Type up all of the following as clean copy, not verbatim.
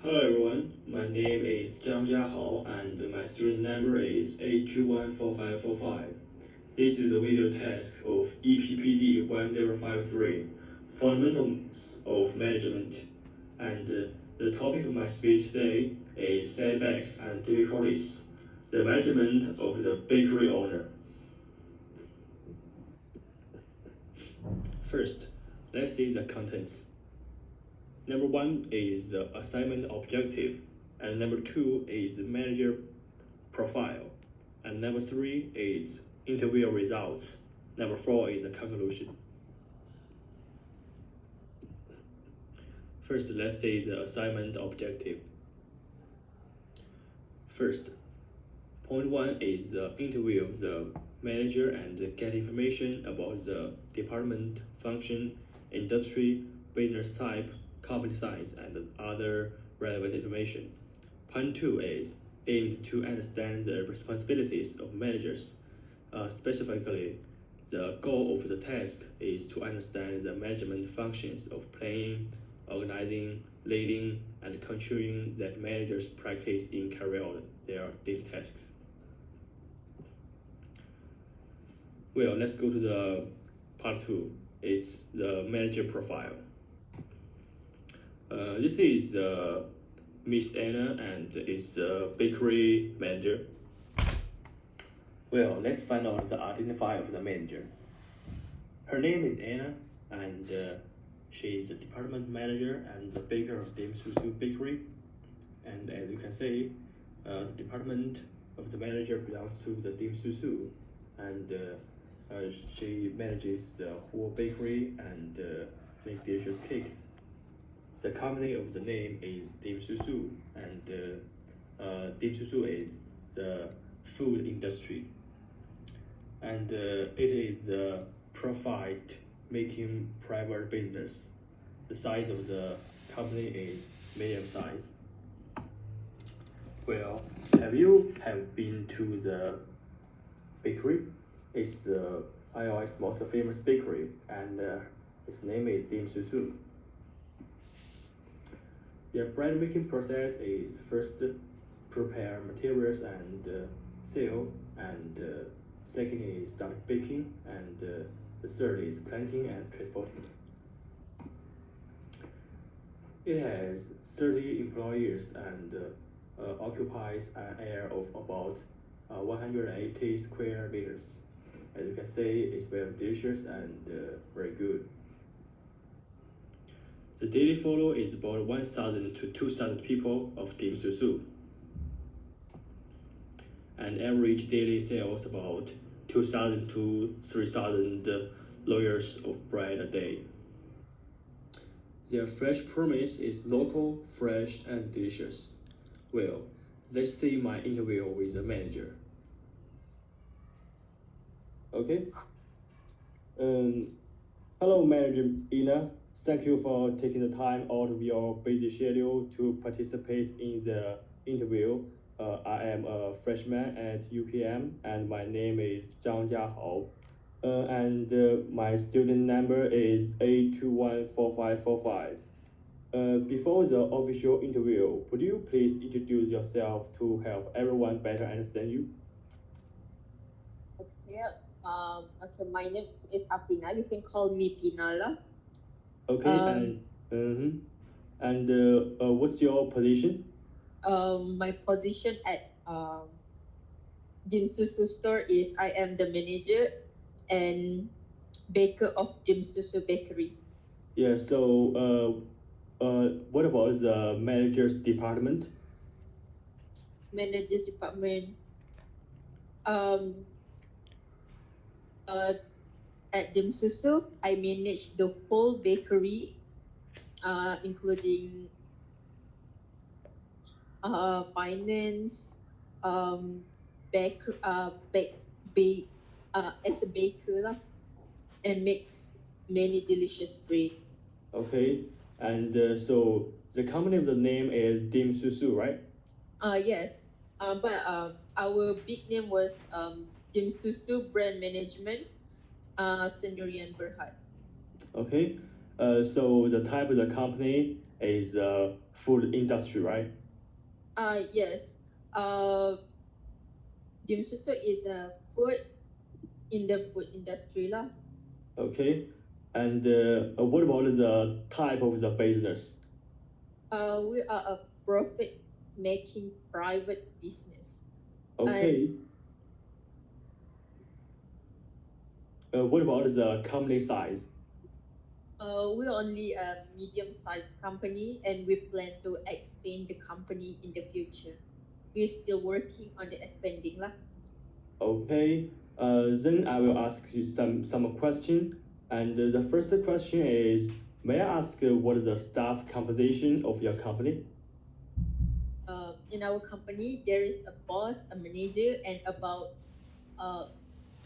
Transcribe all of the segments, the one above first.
Hello everyone, my name is Zhang Jiahao and my student number is 8214545. This is the video task of EPPD 1053, Fundamentals of Management, and the topic of my speech today is setbacks and difficulties, the management of the bakery owner. First, let's see the contents. Number 1 is the assignment objective, and number 2 is manager profile, and number 3 is interview results. Number 4 is the conclusion. First, let's see the assignment objective. First, point 1 is the interview the manager and get information about the department, function, industry, business type, company size, and other relevant information. Point 2 is aimed to understand the responsibilities of managers. Specifically, the goal of the task is to understand the management functions of planning, organizing, leading, and controlling that managers practice in carry out their daily tasks. Well, let's go to the part 2. It's the manager profile. This is Miss Anna and is a bakery manager. Well, let's find out the identifier of the manager. Her name is Anna, and she is the department manager and the baker of Dim Susu Bakery. And as you can see, the department of the manager belongs to the Dim Susu, and she manages the whole bakery and make delicious cakes. The company of the name is Dim Susu, and Dim Susu is the food industry, and it is a profit-making private business. The size of the company is medium size. Well, have you been to the bakery? It's Iowa's most famous bakery, and its name is Dim Susu. Their bread making process is first prepare materials and sell, and second is start baking, and the third is planting and transporting. It has 30 employees and occupies an area of about 180 square meters. As you can see, it's very delicious and very good. The daily follow is about 1,000 to 2,000 people of Dim Susu, and average daily sales about 2,000 to 3,000 loaves of bread a day. Their fresh promise is local, fresh, and delicious. Well, let's see my interview with the manager. Okay. Hello, Manager Ina. Thank you for taking the time out of your busy schedule to participate in the interview. I am a freshman at UKM, and my name is Zhang Jiahao. And my student number is 8214545. Before the official interview, would you please introduce yourself to help everyone better understand you? Yeah. Okay, my name is Aprina. You can call me Pinala. Okay, and what's your position? My position at Dim Susu store is I am the manager and baker of Dim Susu Bakery. Yeah, so what about the manager's department? Manager's department. At Dim Susu, I manage the whole bakery, including finance, as a baker lah, and makes many delicious bread. Okay, and so the company of the name is Dim Susu, right? Yes. But our big name was Dim Susu Brand Management, Sendirian Berhad. Okay, so the type of the company is food industry, right? Yes. Dim Susu is a food in the food industry lah. Okay. And what about the type of the business? We are a profit-making private business. Okay. What about the company size? We're only a medium-sized company, and we plan to expand the company in the future. We're still working on the expanding lah. Okay. Then I will ask you some question. And the first question is, may I ask what is the staff composition of your company? In our company, there is a boss, a manager, and about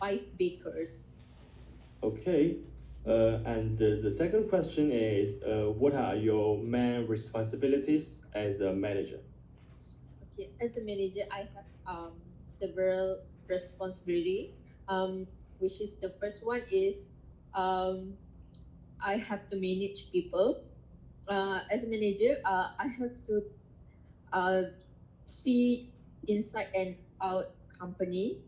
5 bakers. Okay. And the second question is, what are your main responsibilities as a manager? Okay, as a manager, I have several responsibility. Which is the first one is I have to manage people. As a manager, I have to see inside and out company.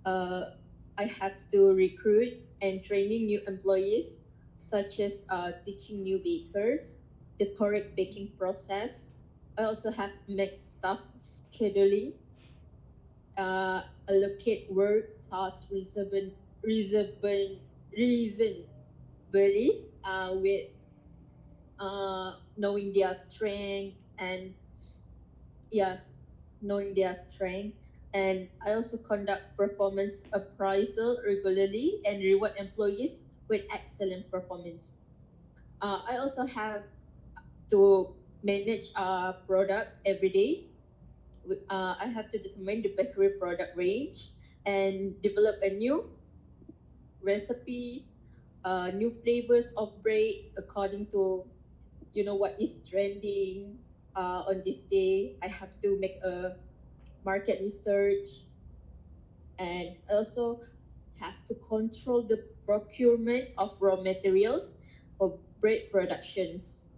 I have to recruit and training new employees, such as teaching new bakers the correct baking process. I also have to make staff scheduling, allocate work tasks reasonably with knowing their strength and knowing their strength. And I also conduct performance appraisal regularly and reward employees with excellent performance. I also have to manage product every day. I have to determine the bakery product range and develop a new recipes, new flavors of bread according to what is trending on this day. I have to make a market research, and I also have to control the procurement of raw materials for bread productions,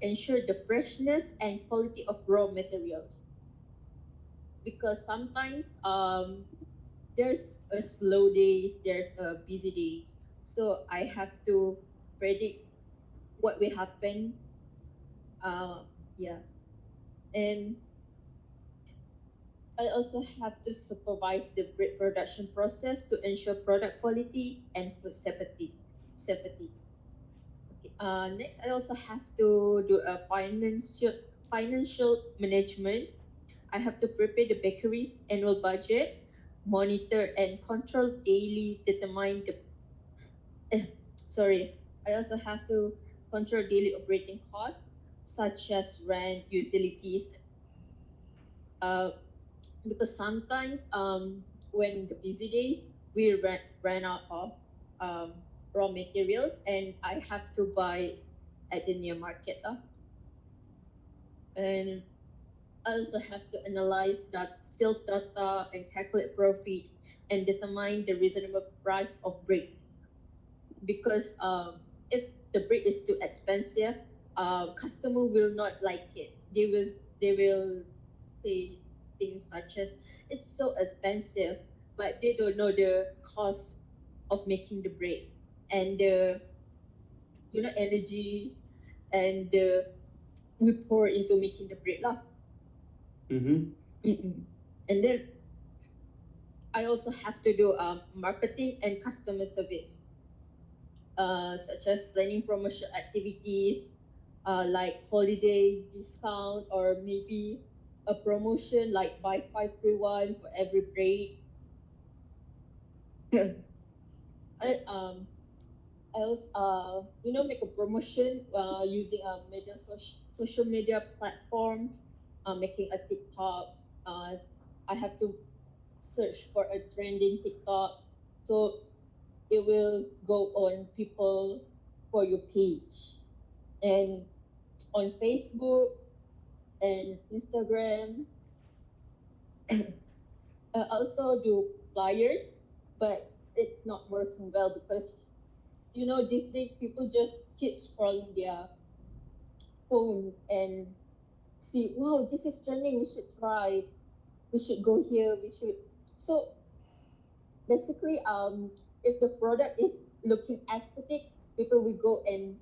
ensure the freshness and quality of raw materials, because sometimes there's a slow days, there's a busy days, so I have to predict what will happen. Yeah, and I also have to supervise the bread production process to ensure product quality and food safety. Next, I also have to do a financial management. I have to prepare the bakery's annual budget, monitor and control daily, determine the. Sorry, I also have to control daily operating costs such as rent, utilities. Because sometimes when the busy days we ran out of raw materials, and I have to buy at the near market. And I also have to analyze that sales data and calculate profit and determine the reasonable price of bread. Because if the bread is too expensive, customer will not like it. They will say things such as, it's so expensive, but they don't know the cost of making the bread and the energy and the we pour into making the bread lah. And then I also have to do marketing and customer service, such as planning promotion activities, like holiday discount, or maybe a promotion like buy 5 free 1 for every break. I also make a promotion using a social media platform, making a TikToks. I have to search for a trending TikTok, so it will go on people for your page, and on Facebook and Instagram. I also do flyers, but it's not working well because these days people just keep scrolling their phone and see, wow, this is trending, we should try, we should go here, we should. So basically, if the product is looking aesthetic, people will go and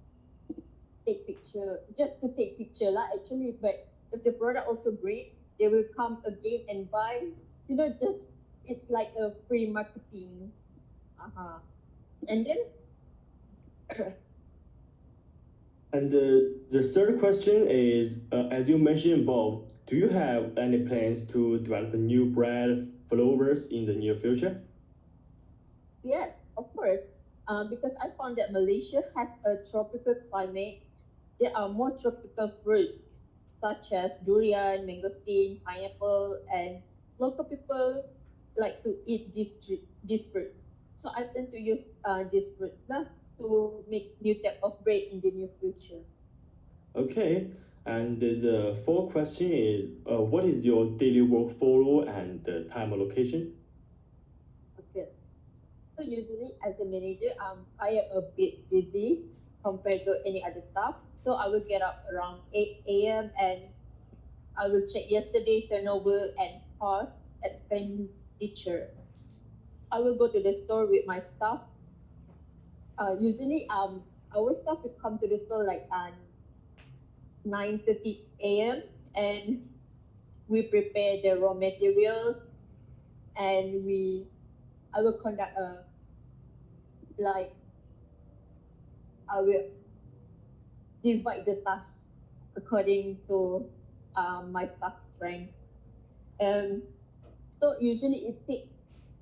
take picture just to take picture lah actually. But if the product also great, they will come again and buy. Just it's like a free marketing. Uh-huh. And then And the third question is, as you mentioned, Bob, do you have any plans to develop a new brand followers in the near future? yes, of course, because I found that Malaysia has a tropical climate. There are more tropical fruits such as durian, mangosteen, pineapple, and local people like to eat these fruits. So I plan to use these fruits now to make new type of bread in the near future. Okay. And the fourth question is, what is your daily work follow and time allocation? Okay. So usually as a manager, I am a bit busy compared to any other staff. So I will get up around 8 a.m. and I will check yesterday turnover and cost expenditure. I will go to the store with my staff. Usually, our staff will come to the store like 9:30 a.m. and we prepare the raw materials and I will conduct I will divide the tasks according to my staff strength. So usually it takes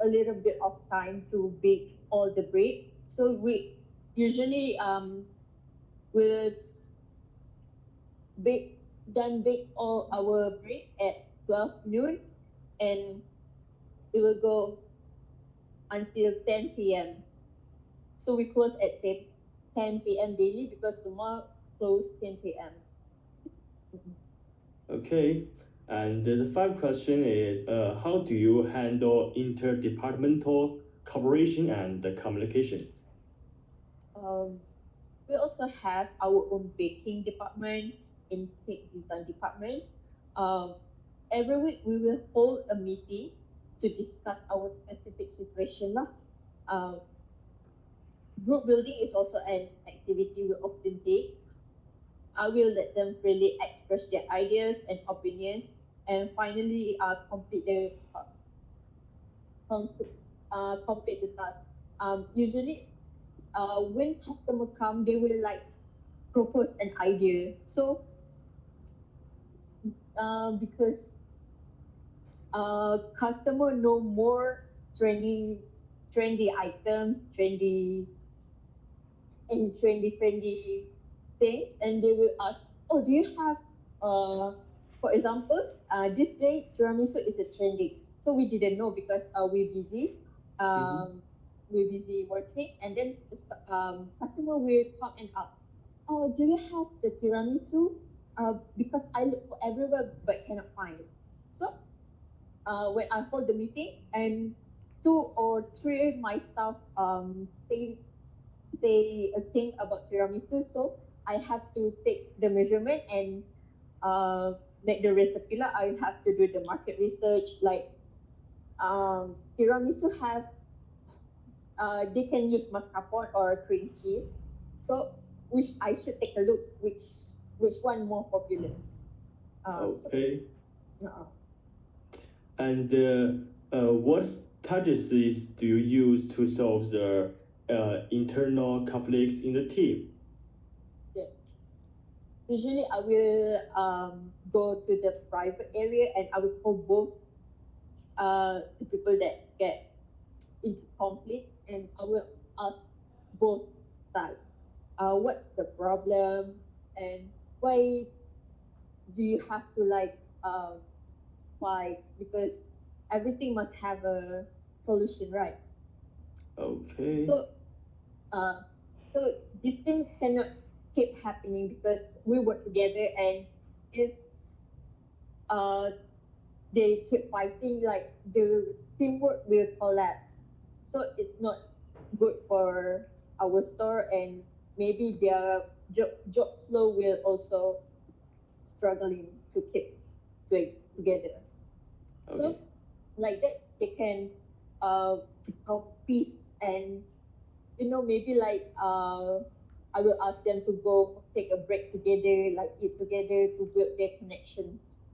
a little bit of time to bake all the bread. So we usually will bake all our bread at 12 noon and it will go until 10 p.m. So we close at 10 p.m. daily because the mall close 10 p.m. Okay. And the fifth question is, how do you handle interdepartmental cooperation and communication? We also have our own baking department and cake design department. Every week we will hold a meeting to discuss our specific situation lah. Group building is also an activity we often take. I will let them freely express their ideas and opinions, and finally complete the task. Usually, when customer come, they will like propose an idea. So, because customer know more trendy items, trendy things, and they will ask, "Oh, do you have for example, this day tiramisu is a trending." So we didn't know because we're busy. We're busy working, and then customer will come and ask, "Oh, do you have the tiramisu? Because I look for everywhere but cannot find it." So when I hold the meeting and 2 or 3 of my staff say a thing about tiramisu, so I have to take the measurement and make the recipe. I have to do the market research. Like tiramisu have they can use mascarpone or cream cheese. So which I should take a look which one more popular. Okay. So, And what strategies do you use to solve the internal conflicts in the team? Usually I will go to the private area and I will call both the people that get into conflict, and I will ask both sides, what's the problem and why do you have to fight, because everything must have a solution, right? Okay. So this thing cannot keep happening because we work together, and if they keep fighting, like the teamwork will collapse. So it's not good for our store, and maybe their job flow will also struggling to keep together. So Okay. like that they can become peace, and maybe like I will ask them to go take a break together, like eat together to build their connections.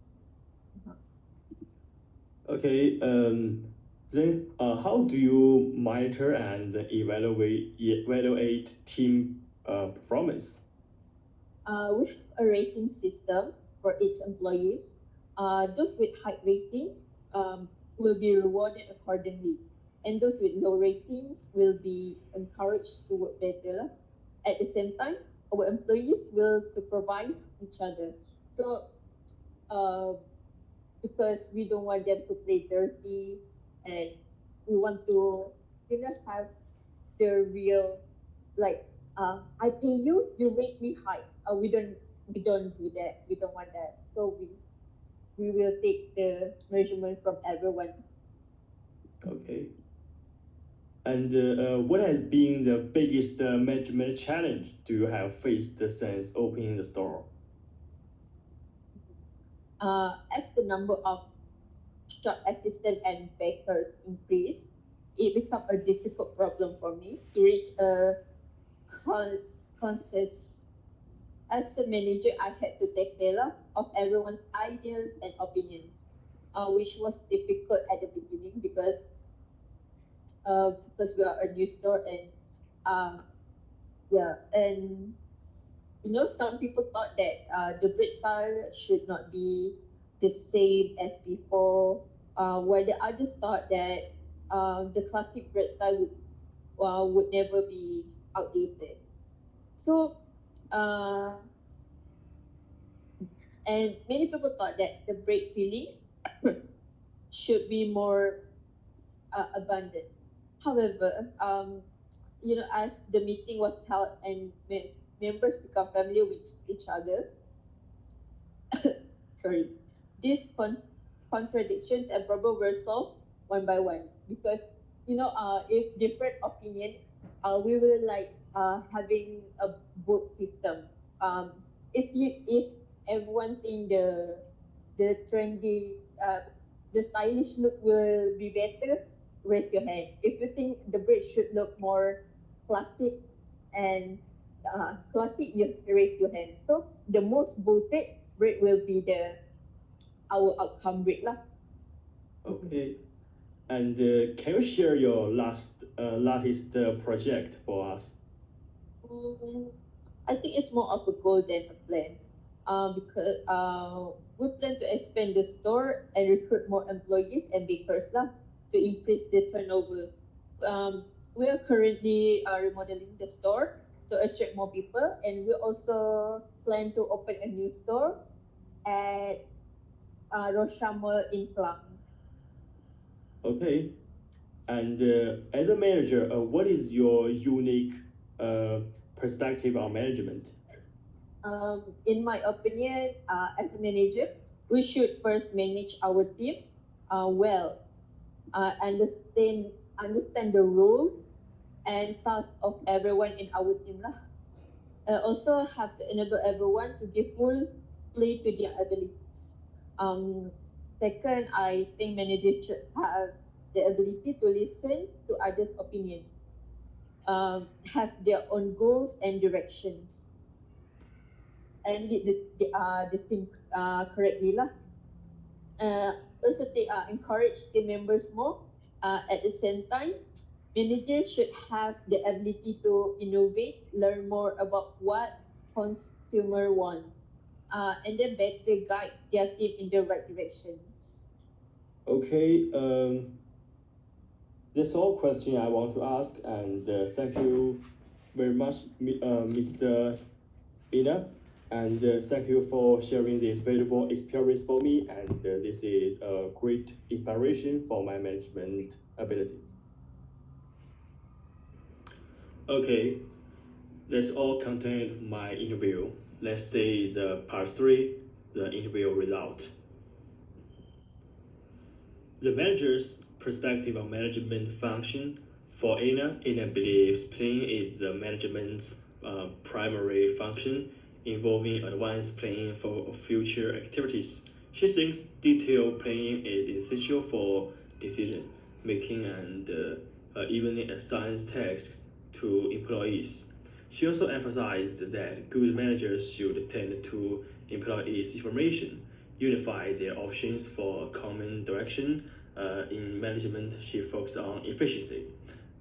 Okay. Then, how do you monitor and evaluate team performance? With a rating system for each employees, those with high ratings will be rewarded accordingly, and those with low ratings will be encouraged to work better. At the same time, our employees will supervise each other. So, uh, because we don't want them to play dirty, and we want to, have the real, like, I pay you, you rate me high. We don't do that. We don't want that. So we will take the measurement from everyone. Okay. And what has been the biggest management challenge do you have faced since opening the store? As the number of shop assistants and bakers increase, it become a difficult problem for me to reach a consensus. As a manager, I had to take care of everyone's ideas and opinions, which was difficult at the beginning because we are a new store, and uh, yeah, and some people thought that the bread style should not be the same as before, while the others thought that the classic bread style would never be outdated. So, uh, and many people thought that the bread filling should be more abundant. However, as the meeting was held and members become familiar with each other, sorry, these contradictions and problems were solved one by one, because if different opinion, we will like having a vote system. If everyone think the trendy, the stylish look will be better, raise your hand. If you think the bridge should look more classic and classic, you raise your hand. So the most voted rate will be our outcome rate lah. Okay. And can you share your latest project for us? Mm, I think it's more of a goal than a plan. Because we plan to expand the store and recruit more employees and bakers lah to increase the turnover. We are currently remodeling the store to attract more people, and we also plan to open a new store at Rosha Mall in Klang. Okay. And as a manager, what is your unique perspective on management? In my opinion, as a manager, we should first manage our team well, understand the rules and tasks of everyone in our team lah. Also have to enable everyone to give full play to their abilities. Second, I think managers should have the ability to listen to others' opinions, have their own goals and directions, and lead the team correctly lah. Also, they encourage team members more. At the same time, managers should have the ability to innovate, learn more about what consumer want, and then better guide their team in the right directions. Okay. That's all question I want to ask, and thank you very much, Mr. Ina, and thank you for sharing this valuable experience for me, and this is a great inspiration for my management ability. Okay, that's all content of my interview. Let's say the part 3, the interview result. The manager's perspective on management function For Anna believes planning is the management's primary function, involving advanced planning for future activities. She thinks detailed planning is essential for decision making and even assigns tasks to employees. She also emphasized that good managers should tend to employees' information, unify their options for common direction. In management, she focused on efficiency,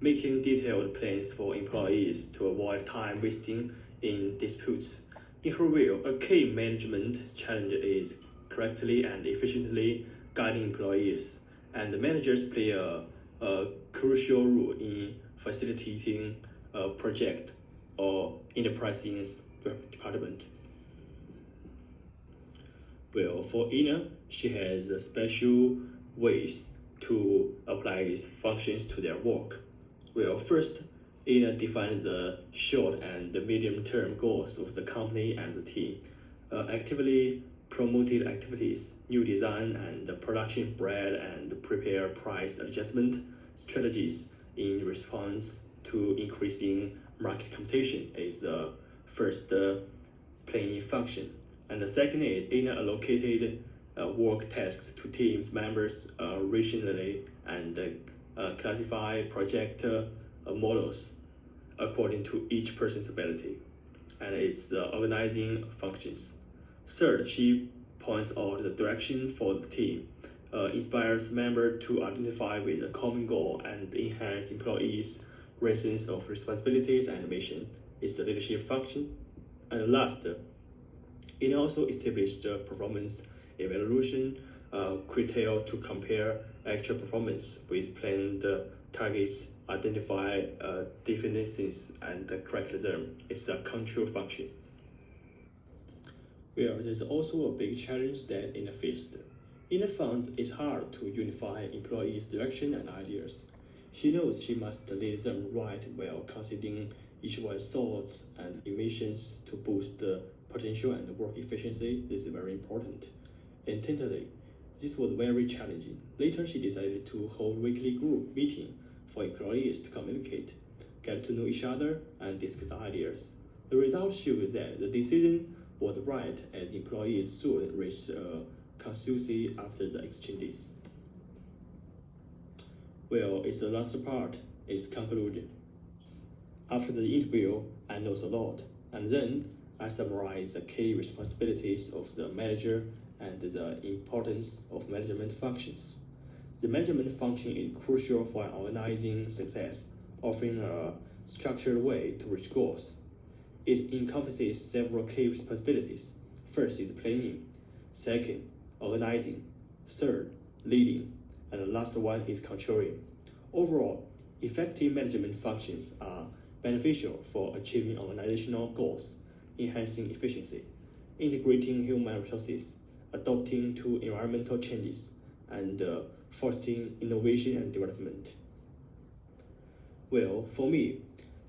making detailed plans for employees to avoid time wasting in disputes. In her view, a key management challenge is correctly and efficiently guiding employees, and the managers play a crucial role in facilitating a project or enterprise department. Well, for Ina, she has special ways to apply these functions to their work. Well, first, Ina defined the short and the medium-term goals of the company and the team, actively promoted activities, new design and production brand, and prepare price adjustment strategies in response to increasing market competition is the first planning function. And the second is Ina allocated work tasks to teams members regionally and classify project models according to each person's ability and its organizing functions. Third, she points out the direction for the team, inspires members to identify with a common goal and enhance employees' sense of responsibilities and mission. It's a leadership function. And last, it also established performance evaluation criteria to compare actual performance with planned targets, identify deficiencies, and correct them. It's a control function. Well, there's also a big challenge that in the faced. In the funds, it's hard to unify employees' direction and ideas. She knows she must lead them right while considering each one's thoughts and emissions to boost the potential and work efficiency. This is very important. Intently, this was very challenging. Later, she decided to hold weekly group meeting for employees to communicate, get to know each other, and discuss ideas. The result showed that the decision was right as employees soon reached a consensus after the exchanges. Well, it's the last part is concluded. After the interview, I know a lot, and then I summarize the key responsibilities of the manager and the importance of management functions. The management function is crucial for organizing success, offering a structured way to reach goals. It encompasses several key responsibilities. First is planning, second, organizing, third, leading, and the last one is controlling. Overall, effective management functions are beneficial for achieving organizational goals, enhancing efficiency, integrating human resources, adapting to environmental changes, and fostering innovation and development. Well, for me,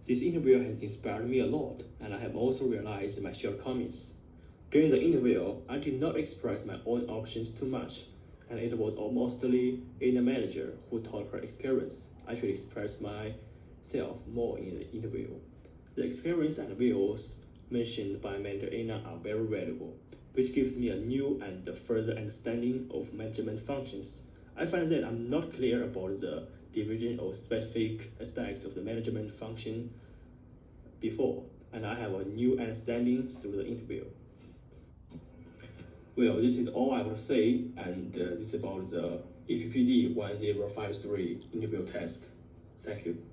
this interview has inspired me a lot, and I have also realized my shortcomings. During the interview, I did not express my own options too much, and it was mostly in the manager who told her experience. I should express myself more in the interview. The experience and views mentioned by Mentor Anna are very valuable, which gives me a new and further understanding of management functions. I find that I'm not clear about the division of specific aspects of the management function before, and I have a new understanding through the interview. Well, this is all I will say, and this is about the EPPD 1053 interview test. Thank you.